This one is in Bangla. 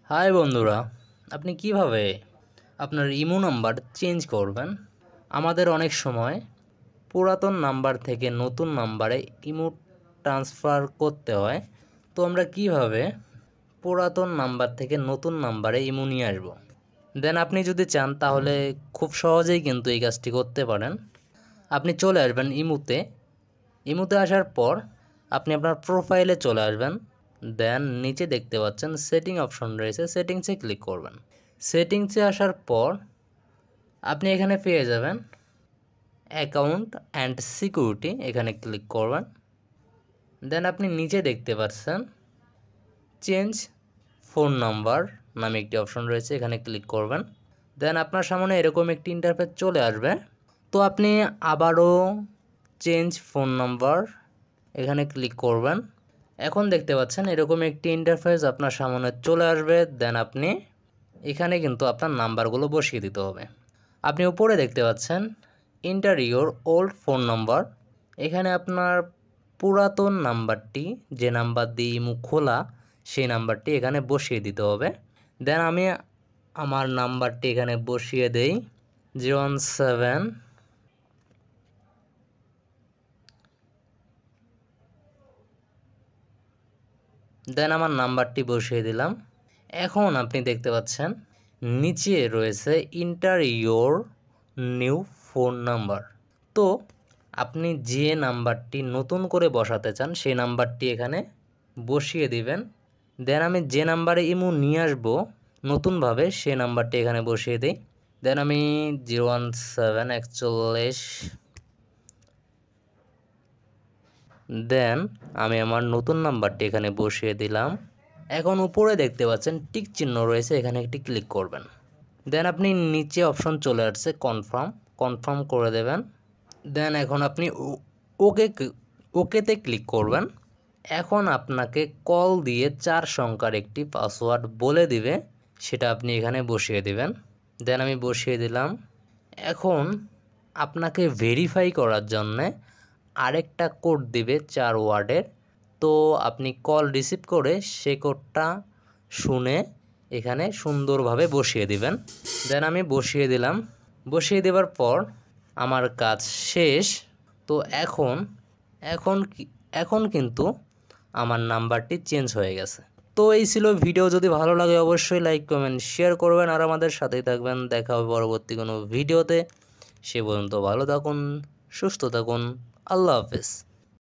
হাই বন্ধুরা, আপনি কিভাবে আপনার ইমো নাম্বার চেঞ্জ করবেন? আমাদের অনেক সময় পুরাতন নাম্বার থেকে নতুন নাম্বারে ইমো ট্রান্সফার করতে হয়। তো আমরা কিভাবে পুরাতন নাম্বার থেকে নতুন নাম্বারে ইমো নিয়ে আসবো? দেন আপনি যদি চান তাহলে খুব সহজেই কিন্তু এই কাজটি করতে পারেন। আপনি চলে আসবেন ইমোতে আসার পর আপনি আপনার প্রোফাইলে চলে আসবেন। দেন নিচে দেখতে পাচ্ছেন সেটিং অপশন রয়েছে, সেটিংসে ক্লিক করবেন। সেটিংসে আসার পর আপনি এখানে পেয়ে যাবেন অ্যাকাউন্ট অ্যান্ড সিকিউরিটি, এখানে ক্লিক করবেন। দেন আপনি নিচে দেখতে পাচ্ছেন চেঞ্জ ফোন নাম্বার নামে একটি অপশন রয়েছে, এখানে ক্লিক করবেন। দেন আপনার সামনে এরকম একটি ইন্টারফেস চলে আসবে। তো আপনি আবারও চেঞ্জ ফোন নাম্বার এখানে ক্লিক করবেন। এখন দেখতে পাচ্ছেন এরকম একটি ইন্টারফেস আপনার সামনে চলে আসবে। দেন আপনি এখানে কিন্তু আপনার নাম্বারগুলো বসিয়ে দিতে হবে। আপনি উপরে দেখতে পাচ্ছেন enter your old phone number, এখানে আপনার পুরাতন নাম্বারটি, যে নাম্বার দিয়ে ইমো খোলা সেই নাম্বারটি এখানে বসিয়ে দিতে হবে। দেন আমি আমার নাম্বারটি এখানে বসিয়ে দেই 017। দেন আমার নাম্বারটি বসিয়ে দিলাম। এখন আপনি দেখতে পাচ্ছেন নিচে রয়েছে enter your new phone number. তো আপনি যে নাম্বারটি নতুন করে বসাতে চান সেই নাম্বারটি এখানে বসিয়ে দিবেন। দেন আমি যে নাম্বারে ইমো নিয়ে আসবো নতুনভাবে সে নাম্বারটি এখানে বসিয়ে দিই। দেন আমি 01741। দেন আমি আমার নতুন নাম্বারটি এখানে বসিয়ে দিলাম। এখন উপরে দেখতে পাচ্ছেন টিক চিহ্ন রয়েছে, এখানে একটি ক্লিক করবেন। দেন আপনি নিচে অপশন চলে আসছে কনফার্ম করে দেবেন। দেন এখন আপনি ওকেতে ক্লিক করবেন। এখন আপনাকে কল দিয়ে 4 সংখ্যার একটি পাসওয়ার্ড বলে দিবে, সেটা আপনি এখানে বসিয়ে দিবেন। দেন আমি বসিয়ে দিলাম। এখন আপনাকে ভেরিফাই করার জন্যে আরেকটা কোড দিবে 4 ওয়ার্ডের। তো আপনি কল রিসিভ করে সে কোডটা শুনে এখানে সুন্দরভাবে বসিয়ে দিবেন। দেন আমি বসিয়ে দিলাম। বসিয়ে দেওয়ার পর আমার কাজ শেষ। তো এখন কিন্তু আমার নাম্বারটি চেঞ্জ হয়ে গেছে। তো এই ছিল ভিডিও। যদি ভালো লাগে অবশ্যই লাইক কমেন্ট শেয়ার করবেন আর আমাদের সাথেই থাকবেন। দেখা হবে পরবর্তী কোনো ভিডিওতে। সে পর্যন্ত ভালো থাকুন, সুস্থ থাকুন। আল্লাহ হাফেজ।